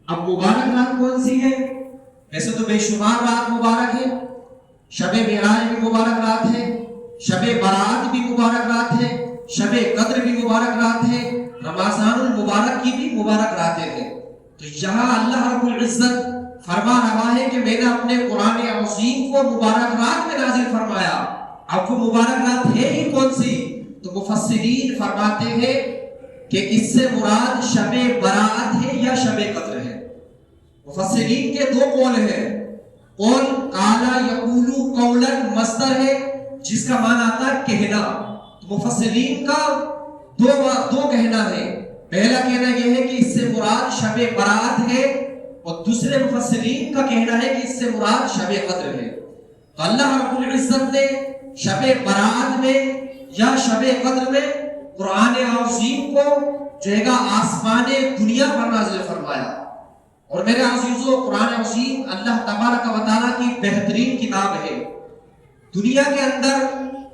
اب مبارک رات کون سی ہے؟ ویسے تو بے شمار رات مبارک ہے، شب معراج بھی مبارک رات ہے، شب برات بھی مبارک رات ہے، شب قدر بھی مبارک رات ہے، رمضان المبارک کی بھی مبارک راتیں ہیں۔ تو یہاں اللہ رب العزت فرما رہا ہے کہ میں نے اپنے قرآن عظیم کو مبارک رات میں نازل فرمایا۔ اب وہ مبارک رات ہے ہی کون سی؟ تو مفسرین فرماتے ہیں کہ اس سے مراد شب برات ہے یا شب قدر ہے۔ مفسرین کے دو قول ہیں۔ قول قالا یقولو قولا مصدر ہے جس کا معنی آتا ہے کہنا۔ تو مفسرین کا دو کہنا ہے۔ پہلا کہنا یہ ہے کہ اس سے مراد شب برات ہے، اور دوسرے مفسرین کا کہنا ہے کہ اس سے مراد شب قدر ہے۔ تو اللہ رب العزت نے شب برات میں یا شب قدر میں قرآن عظیم کو جو ہے آسمان دنیا پر نازل فرمایا۔ اور میرے عزیزو، قرآن عظیم اللہ تبارک و تعالیٰ کی بہترین کتاب ہے۔ دنیا کے اندر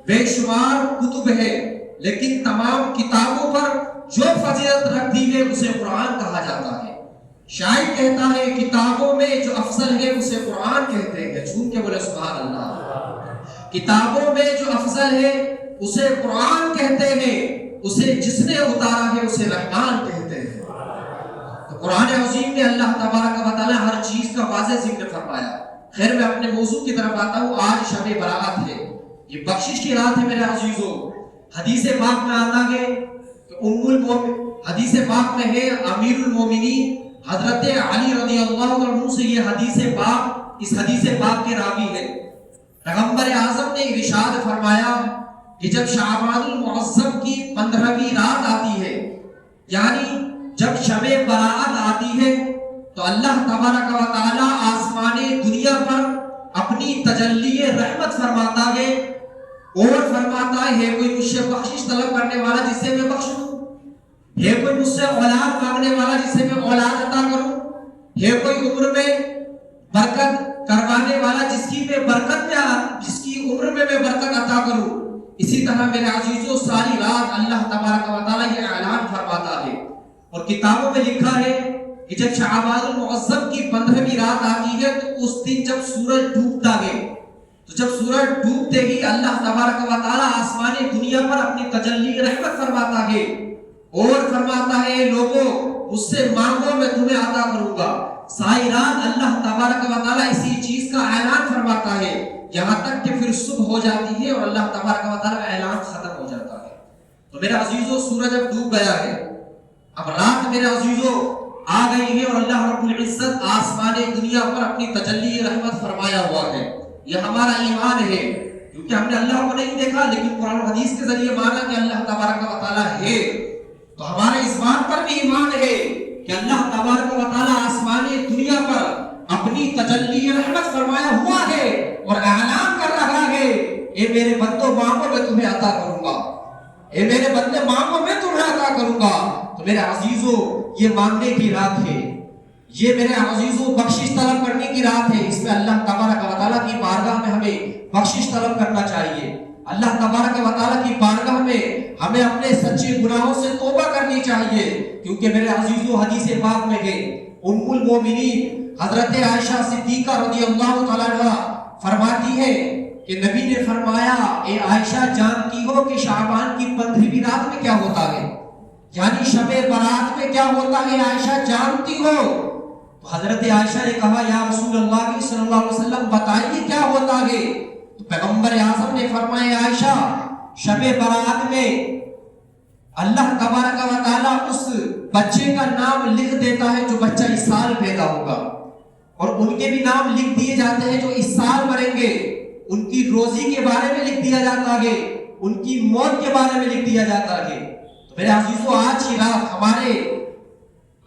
بے شمار کتب ہے، لیکن تمام کتابوں پر جو فضیلت رکھتی ہے اسے قرآن کہا جاتا ہے۔ شاعر کہتا ہے کتابوں میں جو افضل ہے اسے قرآن کہتے ہیں، جھوم کے بولے سبحان اللہ۔ کتابوں میں جو افضل ہے اسے قرآن کہتے ہیں، اسے جس نے اتارا ہے اسے رحمان کہتے ہیں۔ تو قرآن عظیم میں اللہ تبارک و تعالیٰ ہر چیز کا واضح ذکر فرمایا۔ خیر میں اپنے موضوع کی طرف آتا ہوں۔ آج شب برات ہے، یہ بخشش کی رات ہے میرے عزیزو۔ حدیث پاک میں آتا ہے حدیث پاک میں ہے امیر المومنین حضرت علی رضی اللہ عنہ سے یہ حدیث پاک، اس حدیث پاک کے راوی ہے۔ پیغمبر اعظم نے ارشاد فرمایا کہ جب شعبان المعظم کی 15ویں رات آتی ہے، یعنی جب شب برات آتی ہے، تو اللہ تبارک و تعالی آسمان دنیا پر اپنی تجلی رحمت فرماتا ہے اور فرماتا ہے کوئی مجھ سے بخشش طلب کرنے والا جس سے میں بخش دوں، ہے کوئی مجھ سے اولاد مانگنے والا جس سے میں اولاد عطا کروں، ہے کوئی عمر میں برکت کروانے والا جس کی عمر میں میں برکت عطا کروں۔ اسی طرح میرے عزیزو ساری رات اللہ تبارک و تعالیٰ یہ اعلان فرماتا ہے، اور کتابوں میں لکھا ہے کہ جب شعبان المعظم کی 15ویں رات آتی ہے تو اس دن جب سورج ڈوبتا ہے، تو جب سورج ڈوبتے ہی اللہ تبارک و تعالیٰ آسمان دنیا پر اپنی تجلی رحمت فرماتا ہے اور فرماتا ہے لوگوں مجھ سے مانگو میں تمہیں عطا کروں گا۔ ساری رات اللہ تبارک و تعالیٰ اسی چیز کا اعلان فرماتا ہے، یہاں تک کہ پھر صبح ہو جاتی ہے اور اللہ تبارک و تعالیٰ کا اعلان ختم ہو جاتا ہے۔ تو میرے عزیزو سورج اب ڈوب گیا ہے، اب رات میرے عزیزو آ گئی ہے، اور اللہ رب العزت آسمان دنیا پر اپنی تجلی رحمت فرمایا ہوا ہے۔ یہ ہمارا ایمان ہے، کیونکہ ہم نے اللہ کو نہیں دیکھا لیکن قرآن و حدیث کے ذریعے مانا کہ اللہ تبارک و تعالیٰ ہے۔ تو ہمارے اس بات پر بھی ایمان ہے کہ اللہ تبارک و تعالیٰ آسمان دنیا پر اپنی تجلی رحمت فرمایا ہوا ہے اور اعلان کر رہا ہے اے میرے بندو مانگو میں تمہیں عطا کروں گا، اے میرے بندے مانگو میں تمہیں عطا کروں گا۔ تو میرے عزیزو یہ مانگنے کی رات ہے، یہ میرے عزیزو بخشش طلب کرنے کی رات ہے۔ اس میں اللہ تبارک و تعالیٰ کی بارگاہ میں ہمیں بخشش طلب کرنا چاہیے۔ اللہ تبارک و تعالیٰ کی بارگاہ میں ہمیں اپنے سچے گناہوں سے توبہ کرنی چاہیے، کیونکہ میرے عزیزو حدیث پاک میں ہے ام المومنین حضرت عائشہ صدیقہ رضی اللہ تعالیٰ عنہ فرماتی ہے کہ نبی نے فرمایا اے عائشہ جانتی ہو کہ شعبان کی 15ویں رات میں کیا ہوتا ہے، یعنی شب برات میں کیا ہوتا ہے عائشہ جانتی ہو؟ تو حضرت عائشہ نے کہا یا رسول اللہ صلی اللہ علیہ وسلم بتائیے کیا ہوتا ہے؟ تو پیغمبر اعظم نے فرمایا عائشہ شب برات میں اللہ تبارک و تعالیٰ اس بچے کا نام لکھ دیتا ہے جو بچہ اس سال پیدا ہوگا، اور ان کے بھی نام لکھ دیے جاتے ہیں جو اس سال مریں گے، ان کی روزی کے بارے میں لکھ دیا جاتا ہے، ان کی موت کے بارے میں لکھ دیا جاتا ہے۔ تو میرے عزیزو آج کی رات ہمارے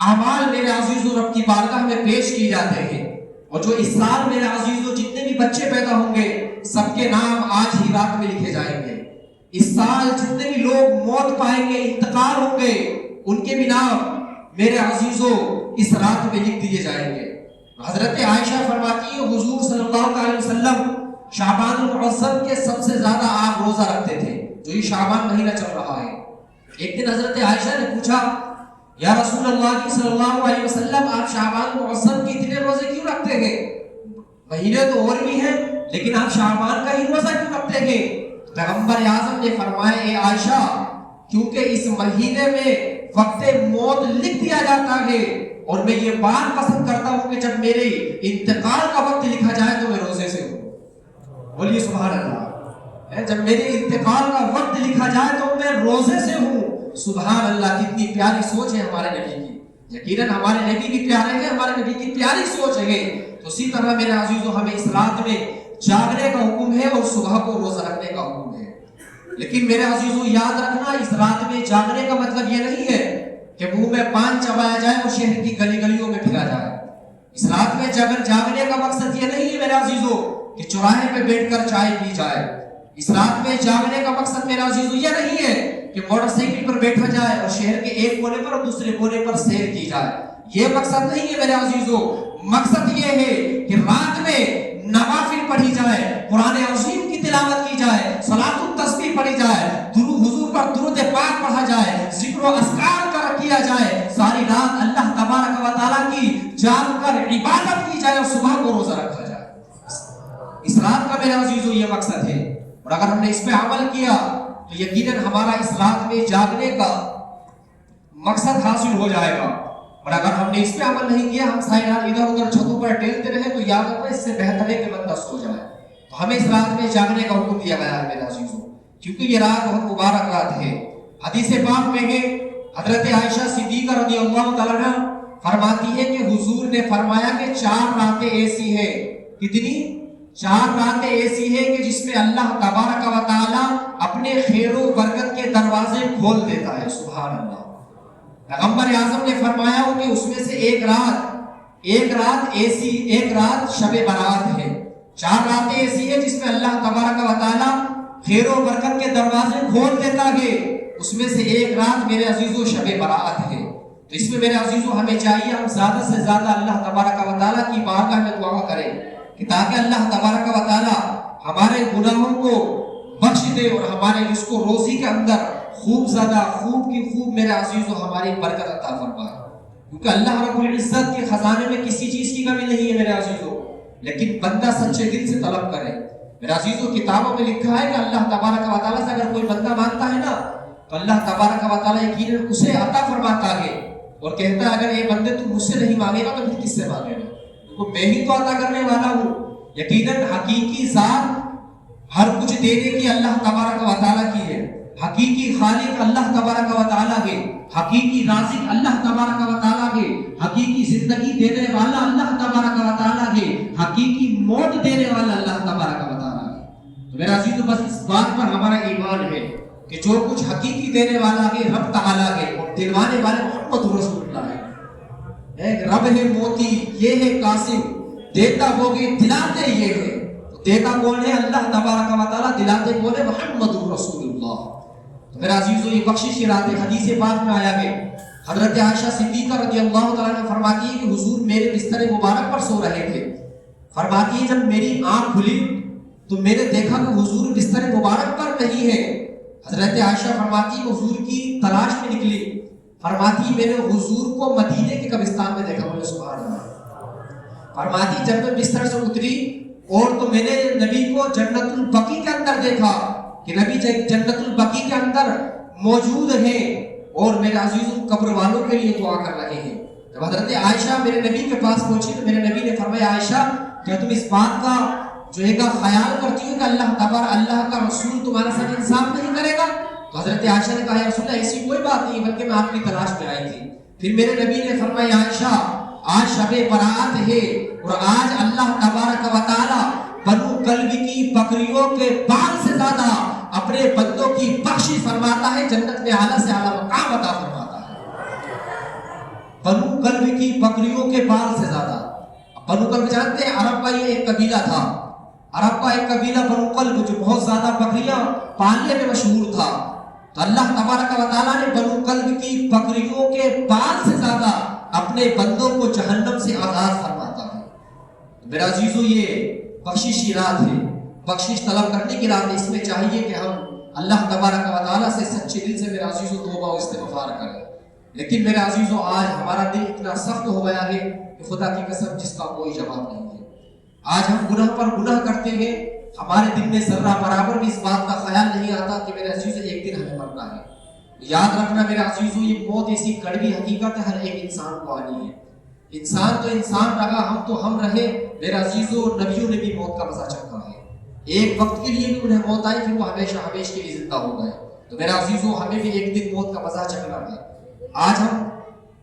اعمال میرے عزیزو رب کی بارگاہ میں پیش کی جاتے ہیں، اور جو اس سال میرے عزیزو جتنے بھی بچے پیدا ہوں گے سب کے نام آج ہی رات میں لکھے جائیں گے۔ اس سال جتنے بھی لوگ موت پائیں گے انتقال ہوں گے ان کے بھی نام میرے عزیزو اس رات میں لکھ دیے جائیں گے۔ حضرت عائشہ فرماتی ہے حضور صلی اللہ علیہ وسلم شعبان المعظم کے سب سے زیادہ آپ روزہ رکھتے تھے، جو یہ شعبان مہینہ چل رہا ہے۔ ایک دن حضرت عائشہ نے پوچھا یا رسول اللہ صلی اللہ علیہ وسلم آپ شعبان مہینے تو اور بھی ہیں لیکن آپ شعبان کا ہی روزہ کیوں رکھتے ہیں؟ پیغمبر اعظم نے فرمایا اے عائشہ کیونکہ اس مہینے میں وقت موت لکھ دیا جاتا ہے اور میں یہ بات پسند کرتا ہوں کہ جب میرے انتقال کا وقت لکھا جائے تو میں روزے سے ہوں۔ بولیے سبحان اللہ۔ جب میرے انتقال کا وقت لکھا جائے تو میں روزے سے ہوں۔ سبحان اللہ، کتنی پیاری سوچ ہے ہمارے نبی کی۔ یقیناً ہمارے نبی بھی پیارے ہیں، ہمارے نبی کی پیاری سوچ ہے۔ تو اسی طرح میرے عزیزو ہمیں اس رات میں جاگنے کا حکم ہے اور صبح کو روزہ رکھنے کا حکم ہے۔ لیکن میرے عزیزو یاد رکھنا اس رات میں جاگنے کا مطلب یہ نہیں ہے کہ منہ میں پان چبایا جائے اور شہر کی گلی گلیوں میں پھرا جائے۔ اس رات میں جاگنے کا مقصد یہ نہیں ہے میرے عزیزو کہ چوراہے پہ بیٹھ کر چائے پی جائے۔ اس رات میں جاگنے کا مقصد میرے عزیزو یہ نہیں ہے کہ موٹر سائیکل پر بیٹھا جائے اور شہر کے ایک کونے پر اور دوسرے کونے پر سیر کی جائے۔ یہ مقصد نہیں ہے میرے عزیزو۔ مقصد یہ ہے کہ رات میں نوافل پڑھی جائے، قرآن عظیم کی تلاوت کی جائے، صلاۃ التسبیح پڑھی جائے، حضور پر درود پاک پڑھا جائے، ذکر و اذکار کیا جائے، ساری رات اللہ تبارک و تعالیٰ کی جان کر عبادت کی جائے اور صبح کو روزہ رکھا جائے۔ اس رات کا میرے عزیزو یہ مقصد ہے، اور اگر ہم نے اس پہ عمل کیا تو یقیناً ہمارا اس رات میں جاگنے کا مقصد حاصل ہو جائے گا۔ اور اگر ہم نے اس پہ عمل نہیں کیا، ہم سائے رات ادھر ادھر چھتوں پر ٹہلتے رہے تو یاد رکھنا اس سے بہتر ہے کہ بندہ سو جائے۔ تو ہمیں اس رات میں جاگنے کا حکم دیا گیا ہے میرے عزیزو، کیونکہ یہ رات بہت مبارک رات ہے۔ حدیث پاک میں ہے حضرت عائشہ صدیقہ رضی اللہ تعالیٰ عنہ فرماتی ہے کہ حضور نے فرمایا کہ 4 راتیں ایسی ہیں۔ کتنی؟ 4 راتیں ایسی ہیں کہ جس میں اللہ تبارک و تعالیٰ اپنے خیر و برکت کے دروازے کھول دیتا ہے۔ سبحان اللہ۔ پیغمبر اعظم نے فرمایا کہ اس میں سے ایک رات شب برات ہے۔ 4 راتیں ایسی ہیں جس میں اللہ تبارک و تعالیٰ خیر و برکت کے دروازے کھول دیتا ہے۔ اس میں سے ایک رات میرے عزیزو شب برات ہے۔ تو اس میں میرے عزیزو ہمیں چاہیے ہم زیادہ سے زیادہ اللہ تبارک و تعالیٰ کی بارگاہ میں دعا کریں کہ تاکہ اللہ تبارک و تعالیٰ ہمارے گناہوں کو بخش دے اور ہمارے رزق و روزی کے اندر خوب زیادہ خوب کی خوب میرے عزیزو ہماری برکت عطا فرمائے، کیونکہ اللہ رب العزت کے خزانے میں کسی چیز کی کمی نہیں ہے میرے عزیزو، لیکن بندہ سچے دل سے طلب کرے۔ میرے عزیزو کتابوں میں لکھا ہے کہ اللہ تبارک و تعالیٰ سے اگر کوئی بندہ مانگتا ہے نا تو اللہ تبارک و تعالیٰ یقیناً اسے عطا فرماتا ہے اور کہتا ہے اگر یہ بندے تو مجھ سے نہیں مانگے گا تو پھر کس سے مانگے گا؟ کیونکہ میں ہی تو عطا کرنے والا ہوں۔ یقیناً حقیقی ذات ہر کچھ دینے کی اللہ تبارک و تعالیٰ کی ہے، حقیقی خالق اللہ تبارک و تعالیٰ ہے، حقیقی رازق اللہ تبارک و تعالیٰ ہے، حقیقی زندگی دینے والا اللہ تبارک و تعالیٰ ہے، حقیقی موت دینے والا اللہ تبارک و تعالیٰ ہے۔ تو میرا عزیزو بس اس بات پر ہمارا ایمان ہے کہ جو کچھ حقیقی دینے والا ہے رب تعالیٰ ہے اور دلوانے والے محمد رسول اللہ ہے۔ ایک رب ہے موتی، یہ ہے قاسم، دیتا وہ گے دلاتے یہ ہے۔ دیتا کون ہے؟ اللہ تبارک و تعالیٰ، دلاتے کون ہے؟ محمد رسول اللہ۔ تو میرا عزیزو یہ بخشش کی رات ہے۔ حدیث پاک میں آیا ہے حضرت عائشہ صدیقہ رضی اللہ تعالیٰ عنہ فرماتی ہے کہ حضور میرے بستر مبارک پر سو رہے تھے۔ فرماتی ہے جب میری آنکھ کھلی تو میں نے دیکھا کہ حضور بستر مبارک پر نہیں ہے۔ حضرت عائشہ فرماتی ہے حضور کی تلاش میں نکلی، فرماتی میں نے حضور کو مدینے کے قبرستان میں دیکھا۔ بولے سبحان اللہ۔ فرماتی جب میں بستر سے اتری اور تو میں نے نبی کو جنت البقیع کے اندر دیکھا کہ نبی جنت البقیع کے اندر موجود ہیں اور میرے عزیزوں قبر والوں کے لیے دعا کر رہے ہیں۔ جب حضرت عائشہ میرے نبی کے پاس پہنچی تو میرے نبی نے فرمایا عائشہ کیا تم اس بات کا جو ہے خیال کرتی ہو کہ اللہ کا رسول تمہارے ساتھ انصاف نہیں کرے گا؟ تو حضرت عائشہ نے کہا یا رسول اللہ ایسی کوئی بات نہیں، بلکہ میں آپ کی تلاش میں آئی تھی۔ پھر میرے نبی نے فرمایا عائشہ آج شب برات ہے اور آج اللہ تبارک و تعالی بنو کلب کی بکریوں کے بال سے زیادہ اپنے بندوں کی بخشش فرماتا ہے، جنت میں اعلیٰ سے اعلیٰ مقام عطا فرماتا ہے۔ بنو کلب کی بکریوں کے بال سے زیادہ۔ بنو کلب جانتے ہیں عرب کا یہ ایک قبیلہ تھا، عرب کا ایک قبیلہ بنو کلب جو بہت زیادہ بکریاں پالنے میں مشہور تھا۔ تو اللہ تبارک و تعالیٰ نے بنو کلب کی بکریوں کے بال سے زیادہ اپنے بندوں کو جہنم سے آزاد فرماتا ہے۔ میرا عزیزو یہ بخشش کی رات ہے، بخشش طلب کرنے کی رات ہے۔ اس میں چاہیے کہ ہم اللہ تبارک و تعالیٰ سے سچے دل سے میرا عزیزو توبہ و استغفار کریں۔ لیکن میرا عزیزو آج ہمارا دل اتنا سخت ہو گیا ہے کہ خدا کی قسم جس کا کوئی جواب نہیں ہے۔ آج ہم گناہ پر گناہ کرتے ہیں، ہمارے دل میں ذرہ برابر بھی اس بات کا خیال نہیں آتا کہ میرے عزیزو ایک دن ہمیں مرنا ہے۔ یاد رکھنا میرے عزیزو، یہ موت ایسی کڑوی حقیقت ہے، ہر ایک انسان کو آنی ہے۔ انسان تو انسان رہا، ہم تو ہم رہے میرے عزیزو، نبیوں نے بھی موت کا مزہ چکھا ہے۔ ایک وقت کے لیے بھی انہیں موت آئی، پھر وہ ہمیشہ ہمیشہ کے لیے زندہ ہو گئے۔ تو میرے عزیزو ہمیں بھی ایک دن موت کا مزہ چکھنا ہے۔ آج ہم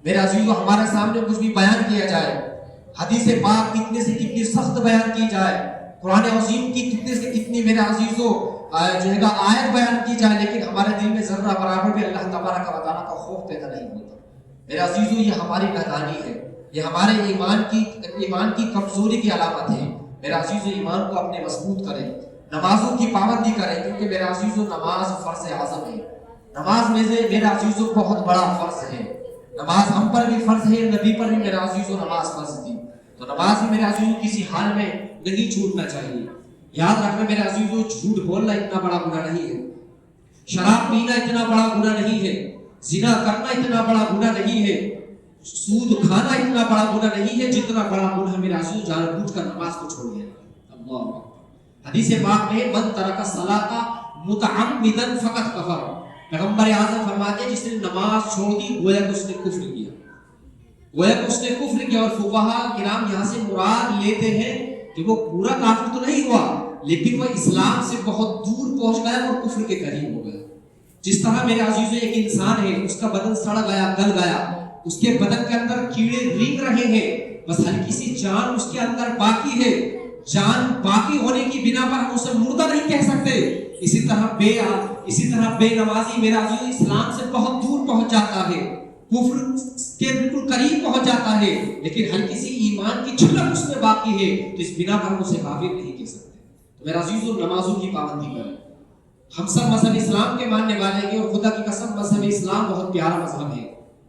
میرے عزیزو ہمارے سامنے کچھ بھی بیان کیا جائے، حدیث پاک کتنے سے کتنی سخت بیان کی جائے، قرآن عظیم کی کتنے سے کتنی میرے عزیزو جو ہے آیت بیان کی جائے، لیکن ہمارے دل میں ذرہ برابر بھی اللہ تبارک و تعالیٰ کا خوف پیدا نہیں ہوتا۔ میرے عزیزو یہ ہماری نادانی ہے، یہ ہمارے ایمان کی کمزوری کی علامت ہے۔ میرے عزیزو ایمان کو اپنے مضبوط کریں، نمازوں کی پابندی کریں، کیونکہ میرے عزیزو نماز فرض اعظم ہے۔ نماز میں سے میرے عزیزو بہت بڑا فرض ہے۔ نماز ہم پر بھی فرض ہے، نبی پر بھی میرے عزیزو نماز فرض تھی، تو نماز بھی میرے عزیزو کسی حال میں نہیں چھوٹنا چاہیے۔ یاد رکھنا میرے عزیزو، جھوٹ بولنا اتنا بڑا گناہ نہیں ہے، شراب پینا اتنا بڑا گناہ نہیں ہے، زنا کرنا اتنا بڑا گناہ نہیں ہے، سود کھانا اتنا بڑا گناہ نہیں ہے جتنا بڑا گناہ میرے عزیزو جان بوجھ کر نماز کو چھوڑ دینا۔ اللہ حدیث پاک میں من ترک الصلاۃ متعمدا فقط کفر، پیغمبر اعظم فرماتے ہیں جس نے نماز چھوڑ دی گویا کہ اس نے کفر کیا، گویا کہ اس نے کفر کیا۔ اور فقہا کرام یہاں سے مراد لیتے ہیں کہ وہ پورا کافر تو نہیں ہوا، لیکن وہ اسلام سے بہت دور پہنچ گیا اور کفر کے قریب ہو گیا۔ جس طرح میرے عزیزو ایک انسان ہے، اس کا بدن سڑ گیا، گل گیا، اس کے بدن کے اندر کیڑے رینگ رہے ہیں، بس ہلکی سی جان اس کے اندر باقی ہے، جان باقی ہونے کی بنا پر ہم اسے مردہ نہیں کہہ سکتے۔ اسی طرح بے نمازی میرا عزیز اسلام سے بہت دور پہنچ جاتا ہے، کفر کے بالکل قریب پہنچ جاتا ہے، لیکن ہلکی سی ایمان کی جھلک اس میں باقی ہے، تو اس بنا پر ہم اسے کافر نہیں کہہ سکتے۔ تو میرا عزیزو نمازوں کی پابندی کریں۔ ہم سب مذہب اسلام کے ماننے والے ہیں، اور خدا کی قسم مذہب اسلام بہت پیارا مذہب ہے۔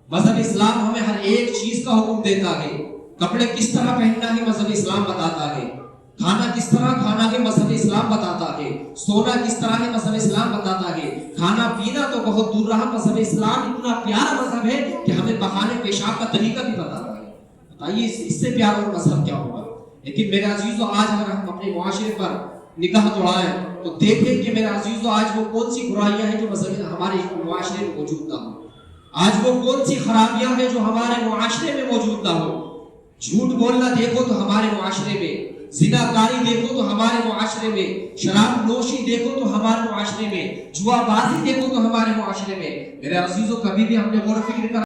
مذہب اسلام ہمیں ہر ایک چیز کا حکم دیتا ہے، کپڑے کس طرح پہننا ہے مذہب اسلام بتاتا ہے، کھانا کس طرح کھانا ہے مذہب اسلام بتاتا ہے، سونا کس طرح ہے مذہب اسلام بتاتا ہے، کھانا پینا تو بہت دور رہا، مذہب اسلام اتنا پیارا مذہب ہے کہ ہمیں بہانے پیشاب کا طریقہ بھی بتاتا ہے۔ بتائیے اس سے پیارا اور مذہب کیا ہوگا؟ لیکن میرے عزیزو آج اگر ہم اپنے معاشرے پر نگاہ دوڑائیں تو دیکھیں کہ میرے عزیزو آج وہ کون سی برائیاں ہیں جو ہمارے معاشرے میں موجود نہ ہو، آج وہ کون سی خرابیاں ہیں جو ہمارے معاشرے میں موجود نہ ہو۔ جھوٹ بولنا دیکھو تو ہمارے معاشرے میں، زنا کاری دیکھو تو ہمارے معاشرے میں، شراب نوشی دیکھو تو ہمارے معاشرے میں، جوا بازی دیکھو تو ہمارے معاشرے میں۔ میرے عزیزو کبھی بھی ہم نے غور و فکر